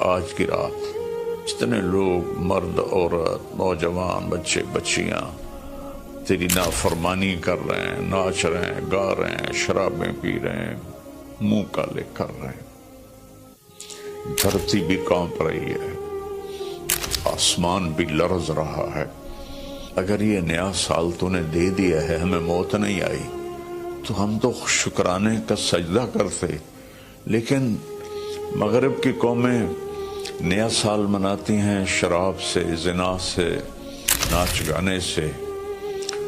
آج کی رات جتنے لوگ مرد عورت نوجوان بچے بچیاں تیری نافرمانی کر رہے ہیں، ناچ رہے ہیں، گا رہے ہیں، شرابیں پی رہے ہیں، منہ کالے کر رہے ہیں، دھرتی بھی کانپ رہی ہے، آسمان بھی لرز رہا ہے، اگر یہ نیا سال تو نے دے دیا ہے، ہمیں موت نہیں آئی تو ہم تو شکرانے کا سجدہ کرتے. لیکن مغرب کی قومیں نیا سال مناتی ہیں شراب سے، زنا سے، ناچ گانے سے.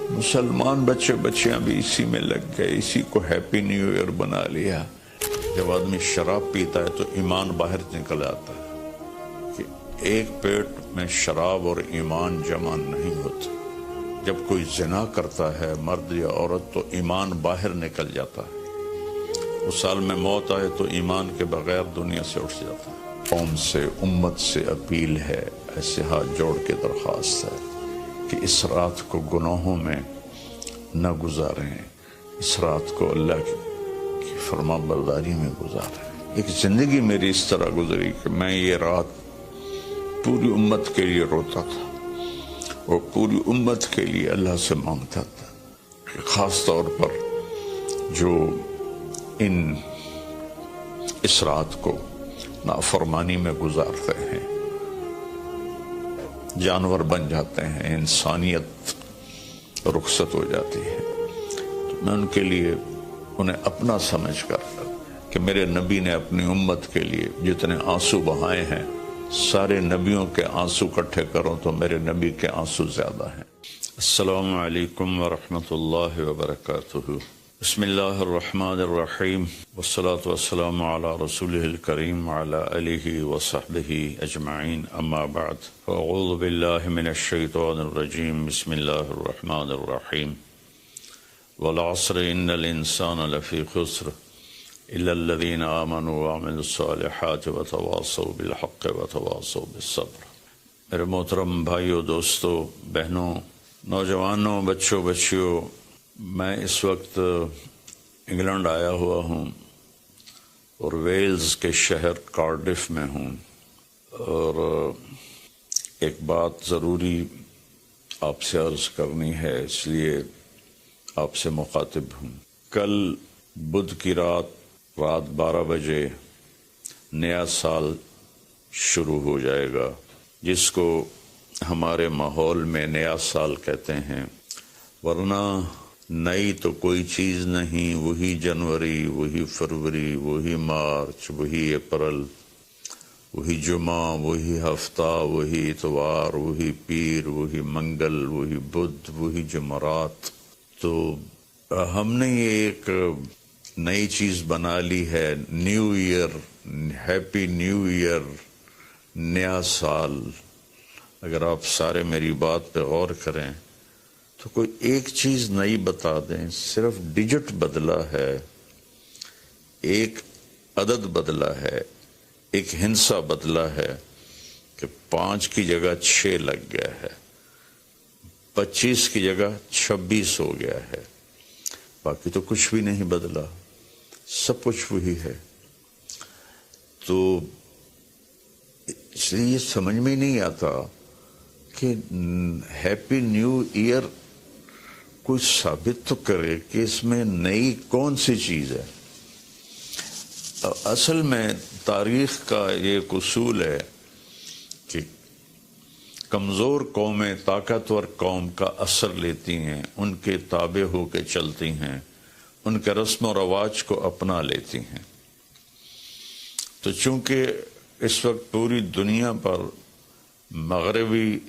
مسلمان بچے بچیاں بھی اسی میں لگ گئے، اسی کو ہیپی نیو ایئر بنا لیا. جب آدمی شراب پیتا ہے تو ایمان باہر نکل آتا ہے کہ ایک پیٹ میں شراب اور ایمان جمع نہیں ہوتا. جب کوئی زنا کرتا ہے مرد یا عورت تو ایمان باہر نکل جاتا ہے. اس سال میں موت آئے تو ایمان کے بغیر دنیا سے اٹھ جاتا ہے. قوم سے، امت سے اپیل ہے، ایسے ہاتھ جوڑ کے درخواست ہے کہ اس رات کو گناہوں میں نہ گزاریں، اس رات کو اللہ کی فرما برداری میں گزاریں. ایک زندگی میری اس طرح گزری کہ میں یہ رات پوری امت کے لیے روتا تھا اور پوری امت کے لیے اللہ سے مانگتا تھا. خاص طور پر جو اس رات کو نافرمانی میں گزارتے ہیں، جانور بن جاتے ہیں، انسانیت رخصت ہو جاتی ہے. تو میں ان کے لیے انہیں اپنا سمجھ کر کہ میرے نبی نے اپنی امت کے لیے جتنے آنسو بہائے ہیں، سارے نبیوں کے آنسو اکٹھے کروں تو میرے نبی کے آنسو زیادہ ہیں. السلام علیکم ورحمۃ اللہ وبرکاتہ. بسم اللہ الرحمن الرحیم والصلاة والسلام علی رسولہ الکریم وعلی آلہ وصحبہ اجمعین. اما بعد اعوذ باللہ من الشیطان الرجیم. بسم اللہ الرحمن الرحیم. والعصر ان الانسان لفی خسر الا الذین آمنوا وعملوا الصالحات وتواصوا بالحق وتواصوا بالصبر. میرے محترم بھائیوں، دوستوں، بہنوں، نوجوانوں، بچوں، بچیوں، میں اس وقت انگلینڈ آیا ہوا ہوں اور ویلز کے شہر کارڈف میں ہوں، اور ایک بات ضروری آپ سے عرض کرنی ہے، اس لیے آپ سے مخاطب ہوں. کل بدھ کی رات 12 بجے نیا سال شروع ہو جائے گا، جس کو ہمارے ماحول میں نیا سال کہتے ہیں. ورنہ نئی تو کوئی چیز نہیں، وہی جنوری، وہی فروری، وہی مارچ، وہی اپریل، وہی جمعہ، وہی ہفتہ، وہی اتوار، وہی پیر، وہی منگل، وہی بدھ، وہی جمعرات. تو ہم نے یہ ایک نئی چیز بنا لی ہے، new year, happy new year, نیا سال. اگر آپ سارے میری بات پہ غور کریں تو کوئی ایک چیز نئی بتا دیں. صرف ڈیجٹ بدلا ہے، ایک عدد بدلا ہے، ایک ہندسہ بدلا ہے کہ 5 کی جگہ 6 لگ گیا ہے، 25 کی جگہ 26 ہو گیا ہے. باقی تو کچھ بھی نہیں بدلا، سب کچھ وہی ہے. تو اس لیے یہ سمجھ میں نہیں آتا کہ ہیپی نیو ایئر کوئی ثابت تو کرے کہ اس میں نئی کون سی چیز ہے. اصل میں تاریخ کا یہ ایک اصول ہے کہ کمزور قومیں طاقتور قوم کا اثر لیتی ہیں، ان کے تابع ہو کے چلتی ہیں، ان کے رسم و رواج کو اپنا لیتی ہیں. تو چونکہ اس وقت پوری دنیا پر مغربی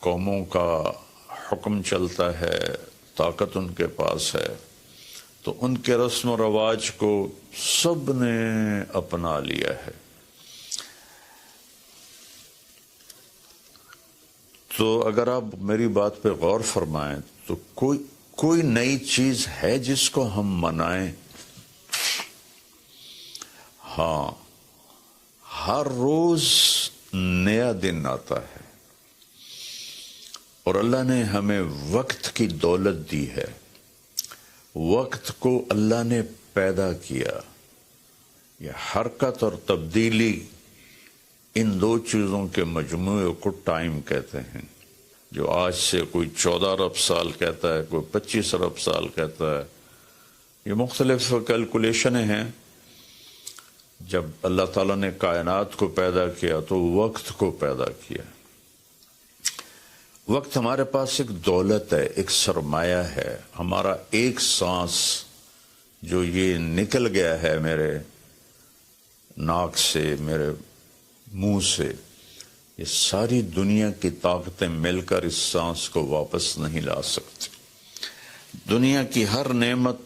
قوموں کا حکم چلتا ہے، طاقت ان کے پاس ہے، تو ان کے رسم و رواج کو سب نے اپنا لیا ہے. تو اگر آپ میری بات پہ غور فرمائیں تو کوئی نئی چیز ہے جس کو ہم منائیں؟ ہاں، ہر روز نیا دن آتا ہے اور اللہ نے ہمیں وقت کی دولت دی ہے. وقت کو اللہ نے پیدا کیا. یہ حرکت اور تبدیلی ان دو چیزوں کے مجموعے کو ٹائم کہتے ہیں. جو آج سے کوئی 14 ارب سال کہتا ہے، کوئی 25 ارب سال کہتا ہے، یہ مختلف کیلکولیشنیں ہیں. جب اللہ تعالیٰ نے کائنات کو پیدا کیا تو وقت کو پیدا کیا. وقت ہمارے پاس ایک دولت ہے، ایک سرمایہ ہے. ہمارا ایک سانس جو یہ نکل گیا ہے میرے ناک سے، میرے منہ سے، یہ ساری دنیا کی طاقتیں مل کر اس سانس کو واپس نہیں لا سکتی. دنیا کی ہر نعمت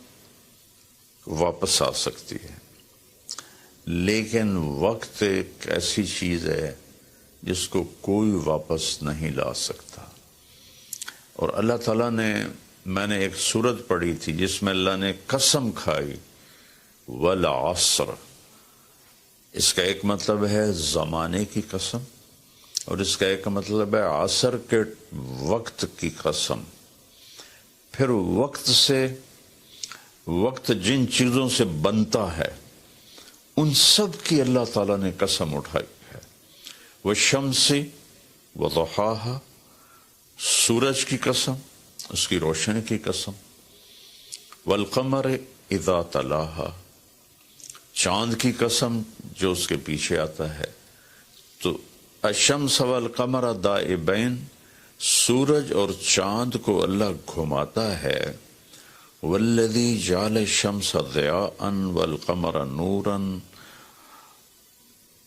واپس آ سکتی ہے، لیکن وقت ایک ایسی چیز ہے جس کو کوئی واپس نہیں لا سکتا. اور اللہ تعالیٰ نے، میں نے ایک سورت پڑھی تھی جس میں اللہ نے قسم کھائی، والعصر. اس کا ایک مطلب ہے زمانے کی قسم، اور اس کا ایک مطلب ہے عصر کے وقت کی قسم. پھر وقت جن چیزوں سے بنتا ہے ان سب کی اللہ تعالیٰ نے قسم اٹھائی ہے. والشمس وضحاها، سورج کی قسم، اس کی روشنی کی قسم. والقمر اذا تلاها، چاند کی قسم جو اس کے پیچھے آتا ہے. تو الشمس والقمر دائبین، سورج اور چاند کو اللہ گھماتا ہے. والذی جعل الشمس ضیاء والقمر نورا،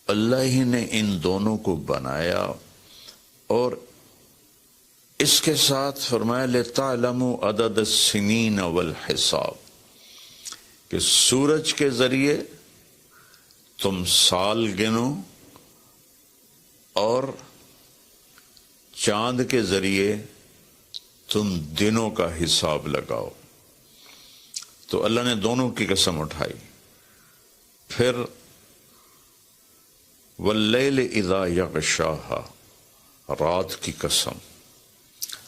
اللہ ہی نے ان دونوں کو بنایا. اور اس کے ساتھ فرمایا لِتَعْلَمُوا عَدَدَ السِّنِينَ وَالْحِسَابِ، کہ سورج کے ذریعے تم سال گنو اور چاند کے ذریعے تم دنوں کا حساب لگاؤ. تو اللہ نے دونوں کی قسم اٹھائی. پھر واللیل اذا یغشاہا، رات کی قسم.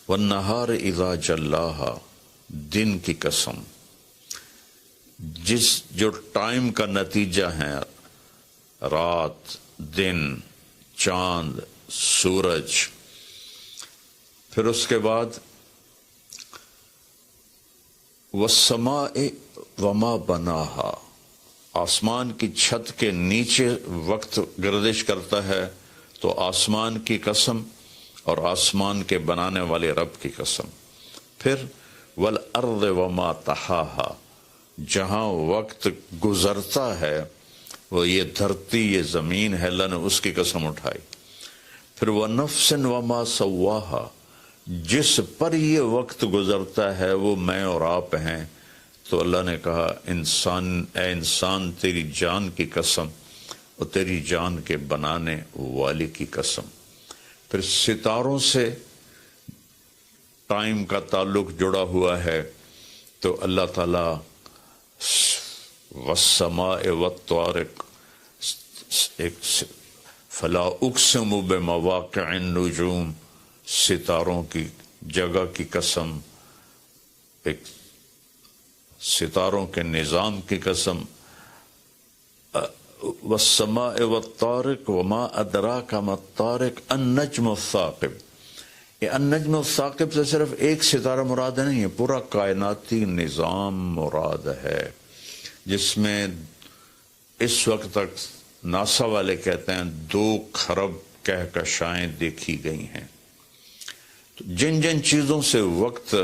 والنہار اذا جلاہا، دن کی قسم. جو ٹائم کا نتیجہ ہے، رات، دن، چاند، سورج. پھر اس کے بعد والسماء وما بناہا، آسمان کی چھت کے نیچے وقت گردش کرتا ہے تو آسمان کی قسم اور آسمان کے بنانے والے رب کی قسم. پھر والارض وما طحاہا، جہاں وقت گزرتا ہے وہ یہ دھرتی، یہ زمین ہے، اللہ نے اس کی قسم اٹھائی. پھر وَنَفْسٍ وَمَا سَوَّاهَا، جس پر یہ وقت گزرتا ہے وہ میں اور آپ ہیں. تو اللہ نے کہا اے انسان تیری جان کی قسم اور تیری جان کے بنانے والی کی قسم. پھر ستاروں سے ٹائم کا تعلق جڑا ہوا ہے. تو اللہ تعالیٰ والسماء والطارق، فلا اقسم بمواقع النجوم، ستاروں کی جگہ کی قسم، ایک ستاروں کے نظام کی قسم. والسماء والطارق وما ادراک ما الطارق النجم الثاقب. یہ النجم الثاقب سے صرف ایک ستارہ مراد نہیں ہے، پورا کائناتی نظام مراد ہے، جس میں اس وقت تک ناسا والے کہتے ہیں 2 کھرب کہکشائیں دیکھی گئی ہیں. تو جن جن چیزوں سے وقت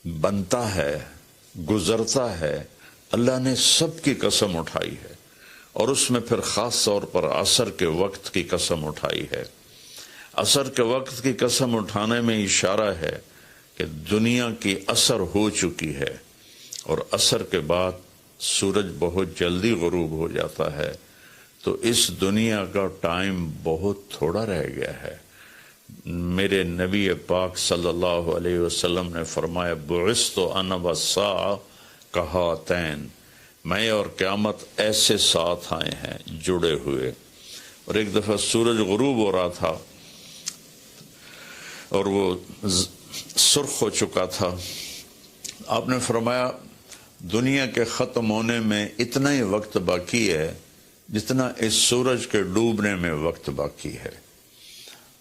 بنتا ہے، گزرتا ہے، اللہ نے سب کی قسم اٹھائی ہے. اور اس میں پھر خاص طور پر عصر کے وقت کی قسم اٹھائی ہے. عصر کے وقت کی قسم اٹھانے میں اشارہ ہے کہ دنیا کی عصر ہو چکی ہے، اور عصر کے بعد سورج بہت جلدی غروب ہو جاتا ہے. تو اس دنیا کا ٹائم بہت تھوڑا رہ گیا ہے. میرے نبی پاک صلی اللہ علیہ وسلم نے فرمایا بعثت انا والساعہ کہاتین، میں اور قیامت ایسے ساتھ آئے ہیں جڑے ہوئے. اور ایک دفعہ سورج غروب ہو رہا تھا اور وہ سرخ ہو چکا تھا. آپ نے فرمایا دنیا کے ختم ہونے میں اتنا ہی وقت باقی ہے جتنا اس سورج کے ڈوبنے میں وقت باقی ہے۔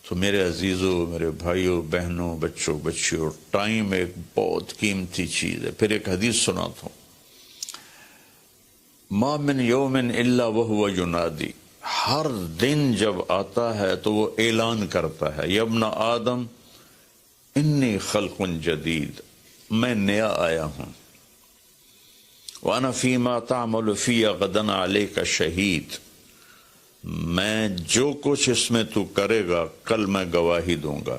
تو میرے عزیزوں، میرے بھائیوں، بہنوں، بچوں، بچیوں، ٹائم ایک بہت قیمتی چیز ہے۔ پھر ایک حدیث سناتا ہوں، ما من یوم الا وہو ینادی، ہر دن جب آتا ہے تو وہ اعلان کرتا ہے، یا ابن آدم انی خلق جدید، میں نیا آیا ہوں، وَأَنَا فِي مَا تَعْمَلُ فِي غَدًا عَلَيْكَ شہید، میں جو کچھ اس میں تو کرے گا کل میں گواہی دوں گا۔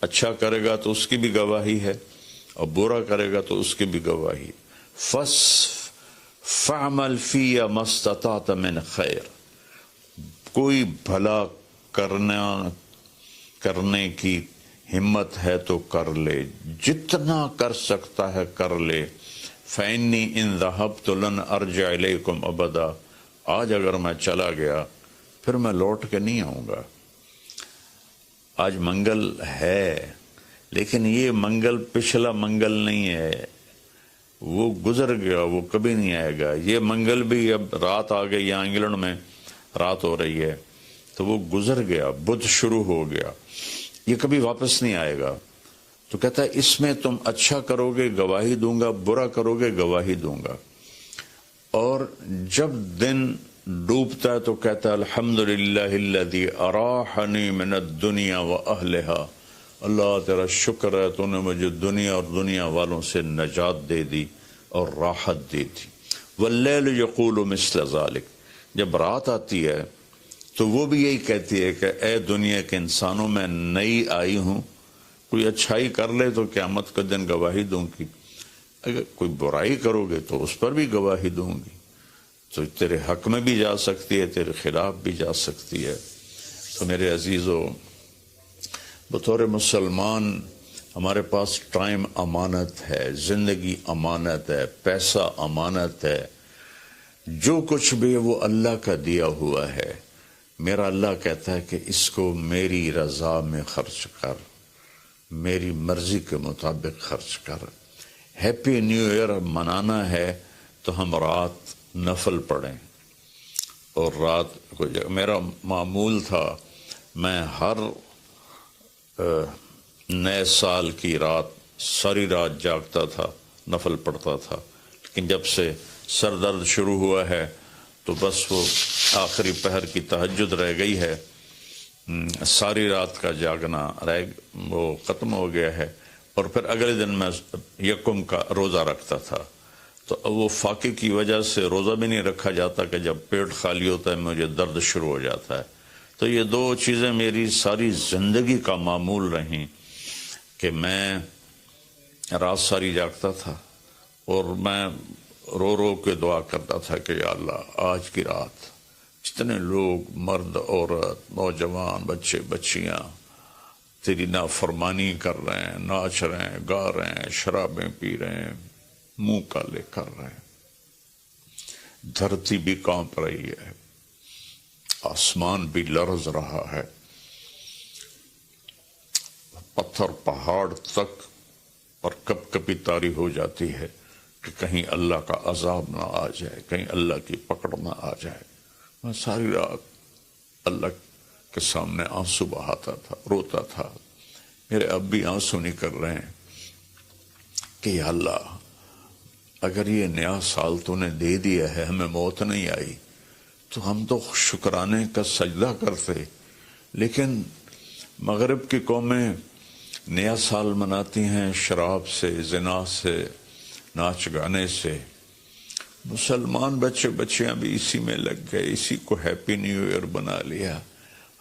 اچھا کرے گا تو اس کی بھی گواہی ہے، اور برا کرے گا تو اس کی بھی گواہی۔ فَعْمَلْ فِيَّ مَا اسْتَطَعْتَ مِنْ خَيْرٍ، کوئی بھلا کرنے کی ہمت ہے تو کر لے، جتنا کر سکتا ہے کر لے۔ فَإِنِّي إِن ذَهَبْتُ لَنْ أَرْجِعَ إِلَيْكُمْ أَبَدًا، آج اگر میں چلا گیا پھر میں لوٹ کے نہیں آؤں گا۔ آج منگل ہے، لیکن یہ منگل پچھلا منگل نہیں ہے، وہ گزر گیا، وہ کبھی نہیں آئے گا۔ یہ منگل بھی اب رات آ گئی، یہاں انگلینڈ میں رات ہو رہی ہے، تو وہ گزر گیا، بدھ شروع ہو گیا، یہ کبھی واپس نہیں آئے گا۔ تو کہتا ہے اس میں تم اچھا کرو گے گواہی دوں گا، برا کرو گے گواہی دوں گا۔ اور جب دن ڈوبتا ہے تو کہتا ہے الحمدللہ الذی اراحنی من الدنیا واہلہا، اللہ تیرا شکر ہے تو نے مجھے دنیا اور دنیا والوں سے نجات دے دی اور راحت دی تھی۔ واللیل یقول مثل ذلک، جب رات آتی ہے تو وہ بھی یہی کہتی ہے کہ اے دنیا کے انسانوں، میں نئی آئی ہوں، کوئی اچھائی کر لے تو قیامت کا دن گواہی دوں گی، اگر کوئی برائی کرو گے تو اس پر بھی گواہی دوں گی۔ تو تیرے حق میں بھی جا سکتی ہے، تیرے خلاف بھی جا سکتی ہے۔ تو میرے عزیزو، بطور مسلمان ہمارے پاس ٹائم امانت ہے، زندگی امانت ہے، پیسہ امانت ہے، جو کچھ بھی ہے وہ اللہ کا دیا ہوا ہے۔ میرا اللہ کہتا ہے کہ اس کو میری رضا میں خرچ کر، میری مرضی کے مطابق خرچ کر۔ ہیپی نیو ایئر منانا ہے تو ہم رات نفل پڑھیں، اور رات کو میرا معمول تھا، میں ہر نئے سال کی رات ساری رات جاگتا تھا، نفل پڑھتا تھا، لیکن جب سے سر درد شروع ہوا ہے تو بس وہ آخری پہر کی تہجد رہ گئی ہے، ساری رات کا جاگنا وہ ختم ہو گیا ہے۔ اور پھر اگلے دن میں یکم کا روزہ رکھتا تھا، تو وہ فاقے کی وجہ سے روزہ بھی نہیں رکھا جاتا کہ جب پیٹ خالی ہوتا ہے مجھے درد شروع ہو جاتا ہے۔ تو یہ دو چیزیں میری ساری زندگی کا معمول رہیں کہ میں رات ساری جاگتا تھا، اور میں رو رو کے دعا کرتا تھا کہ یا اللہ آج کی رات جتنے لوگ، مرد، عورت، نوجوان، بچے، بچیاں تیری نافرمانی کر رہے ہیں، ناچ رہے ہیں، گا رہے ہیں، شرابیں پی رہے ہیں، منہ کالے کر رہے ہیں، دھرتی بھی کانپ رہی ہے، آسمان بھی لرز رہا ہے، پتھر پہاڑ تک اور کپ کپی طاری ہو جاتی ہے کہ کہیں اللہ کا عذاب نہ آ جائے، کہیں اللہ کی پکڑ نہ آ جائے۔ میں ساری رات اللہ کے سامنے آنسو بہاتا تھا، روتا تھا۔ میرے اب بھی آنسو نکل رہے ہیں کہ یا اللہ اگر یہ نیا سال تو نے دے دیا ہے، ہمیں موت نہیں آئی، تو ہم تو شکرانے کا سجدہ کرتے، لیکن مغرب کی قومیں نیا سال مناتی ہیں شراب سے، زنا سے، ناچ گانے سے۔ مسلمان بچے بچیاں بھی اسی میں لگ گئے، اسی کو ہیپی نیو ایئر بنا لیا۔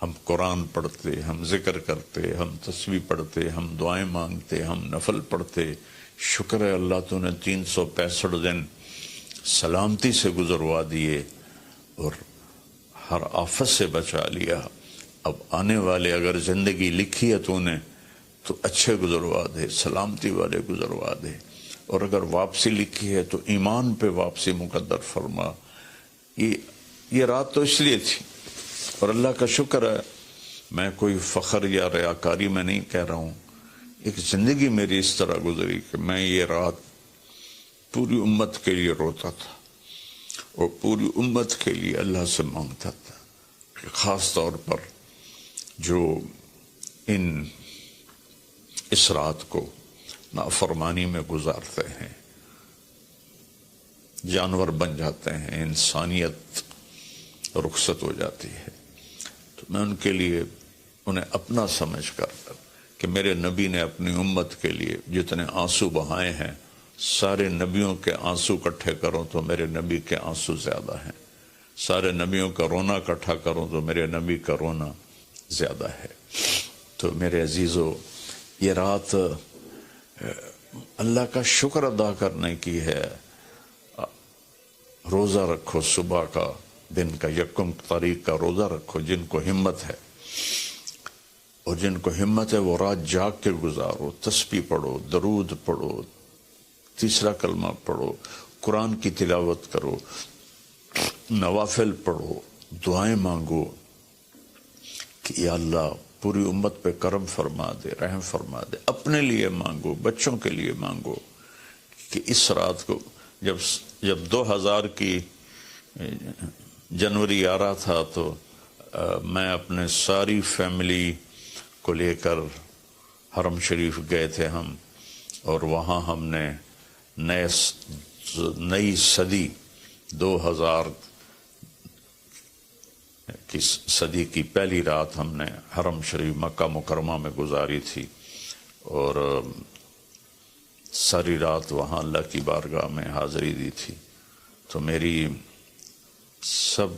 ہم قرآن پڑھتے، ہم ذکر کرتے، ہم تسبیح پڑھتے، ہم دعائیں مانگتے، ہم نفل پڑھتے۔ شکر ہے اللہ تو نے 365 دن سلامتی سے گزروا دیے اور ہر آفت سے بچا لیا۔ اب آنے والے اگر زندگی لکھی ہے تو نے تو اچھے گزروا دے، سلامتی والے گزروا دے، اور اگر واپسی لکھی ہے تو ایمان پہ واپسی مقدر فرما۔ یہ رات تو اس لیے تھی، اور اللہ کا شکر ہے، میں کوئی فخر یا ریاکاری میں نہیں کہہ رہا ہوں، ایک زندگی میری اس طرح گزری کہ میں یہ رات پوری امت کے لیے روتا تھا، اور پوری امت کے لیے اللہ سے مانگتا تھا کہ خاص طور پر جو اس رات کو نافرمانی میں گزارتے ہیں، جانور بن جاتے ہیں، انسانیت رخصت ہو جاتی ہے، تو میں ان کے لیے انہیں اپنا سمجھ کر کہ میرے نبی نے اپنی امت کے لیے جتنے آنسو بہائے ہیں، سارے نبیوں کے آنسو اکٹھے کروں تو میرے نبی کے آنسو زیادہ ہیں، سارے نبیوں کا رونا اکٹھا کروں تو میرے نبی کا رونا زیادہ ہے۔ تو میرے عزیزو، یہ رات اللہ کا شکر ادا کرنے کی ہے۔ روزہ رکھو، صبح کا دن کا یکم تاریخ کا روزہ رکھو جن کو ہمت ہے، اور جن کو ہمت ہے وہ رات جاگ کے گزارو، تسبیح پڑھو، درود پڑھو، تیسرا کلمہ پڑھو، قرآن کی تلاوت کرو، نوافل پڑھو، دعائیں مانگو کہ یا اللہ پوری امت پہ کرم فرما دے، رحم فرما دے۔ اپنے لیے مانگو، بچوں کے لیے مانگو کہ اس رات کو جب 2000 کی جنوری آ رہا تھا تو میں اپنے ساری فیملی کو لے کر حرم شریف گئے تھے ہم، اور وہاں ہم نے نئی صدی 2000 کی صدی کی پہلی رات ہم نے حرم شریف مکہ مکرمہ میں گزاری تھی، اور ساری رات وہاں اللہ کی بارگاہ میں حاضری دی تھی۔ تو میری سب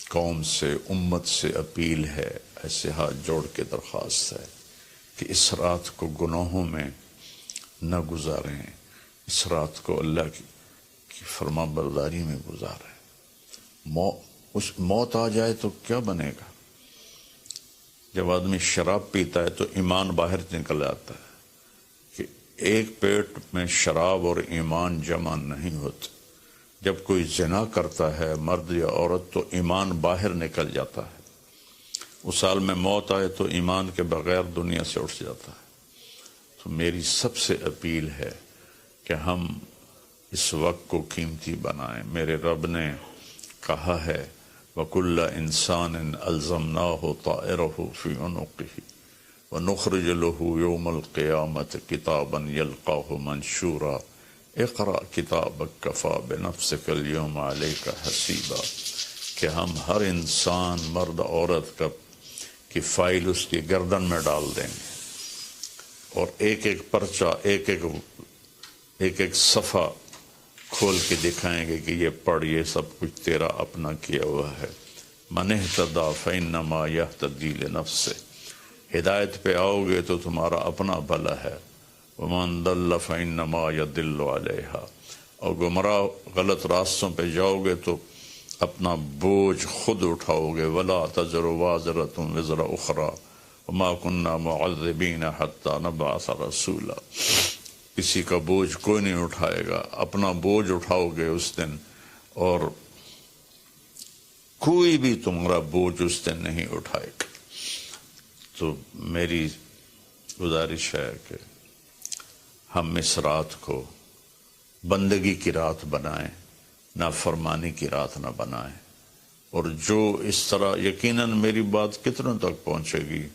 قوم سے، امت سے اپیل ہے، ایسے ہاتھ جوڑ کے درخواست ہے کہ اس رات کو گناہوں میں نہ گزاریں، اس رات کو اللہ کی فرما برداری میں گزاریں۔ موت آ جائے تو کیا بنے گا؟ جب آدمی شراب پیتا ہے تو ایمان باہر نکل آتا ہے کہ ایک پیٹ میں شراب اور ایمان جمع نہیں ہوتے۔ جب کوئی زنا کرتا ہے مرد یا عورت تو ایمان باہر نکل جاتا ہے، اس حال میں موت آئے تو ایمان کے بغیر دنیا سے اٹھ جاتا ہے۔ تو میری سب سے اپیل ہے کہ ہم اس وقت کو قیمتی بنائیں۔ میرے رب نے کہا ہے وَكُلَّ إِنسَانٍ أَلْزَمْنَاهُ طَائِرَهُ فِي عُنُقِهِ وَنُخْرِجُ لَهُ يَوْمَ الْقِيَامَةِ كِتَابًا يَلْقَاهُ مَنْشُورًا اقرأ كِتَابَكَ كَفَىٰ بِنَفْسِكَ الْيَوْمَ عَلَيْكَ حَسِيبًا، کہ ہم ہر انسان مرد عورت کی فائل اس کی گردن میں ڈال دیں گے، اور ایک ایک پرچہ، ایک ایک صفحہ کھول کے دکھائیں گے کہ یہ پڑھ، یہ سب کچھ تیرا اپنا کیا ہوا ہے۔ مَنِ اهْتَدَىٰ فَإِنَّمَا يَهْتَدِي لِنَفْسِهِ، ہدایت پہ آؤ گے تو تمہارا اپنا بھلا ہے، وَمَنْ ضَلَّ فَإِنَّمَا يَضِلُّ عَلَيْهَا، اور گمراہ غلط راستوں پہ جاؤ گے تو اپنا بوجھ خود اٹھاؤ گے۔ وَلَا تَزِرُ وَازِرَةٌ وِزْرَ أُخْرَىٰ وَمَا كُنَّا مُعَذِّبِينَ حَتَّىٰ نَبْعَثَ رَسُولًا، کسی کا بوجھ کوئی نہیں اٹھائے گا، اپنا بوجھ اٹھاؤ گے اس دن، اور کوئی بھی تمہارا بوجھ اس دن نہیں اٹھائے گا۔ تو میری گزارش ہے کہ ہم اس رات کو بندگی کی رات بنائیں، نافرمانی کی رات نہ بنائیں، اور جو اس طرح، یقیناً میری بات کتنوں تک پہنچے گی،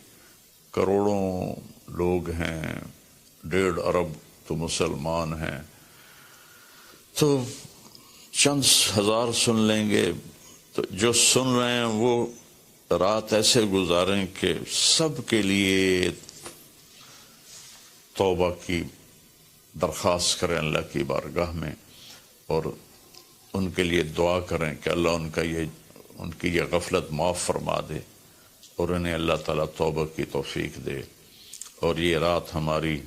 کروڑوں لوگ ہیں، 1.5 ارب تو مسلمان ہیں، تو چند ہزار سن لیں گے، تو جو سن رہے ہیں وہ رات ایسے گزاریں کہ سب کے لیے توبہ کی درخواست کریں اللہ کی بارگاہ میں، اور ان کے لیے دعا کریں کہ اللہ ان کی یہ غفلت معاف فرما دے، اور انہیں اللہ تعالیٰ توبہ کی توفیق دے، اور یہ رات ہماری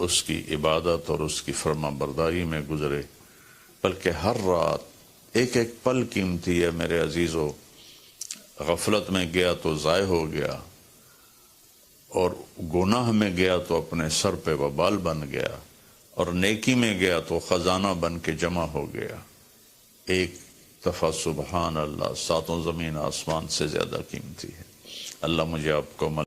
اس کی عبادت اور اس کی فرما برداری میں گزرے۔ بلکہ ہر رات ایک ایک پل قیمتی ہے میرے عزیزو۔ غفلت میں گیا تو ضائع ہو گیا، اور گناہ میں گیا تو اپنے سر پہ وبال بن گیا، اور نیکی میں گیا تو خزانہ بن کے جمع ہو گیا۔ ایک دفعہ سبحان اللہ 7 زمین آسمان سے زیادہ قیمتی ہے۔ اللہ مجھے آپ کو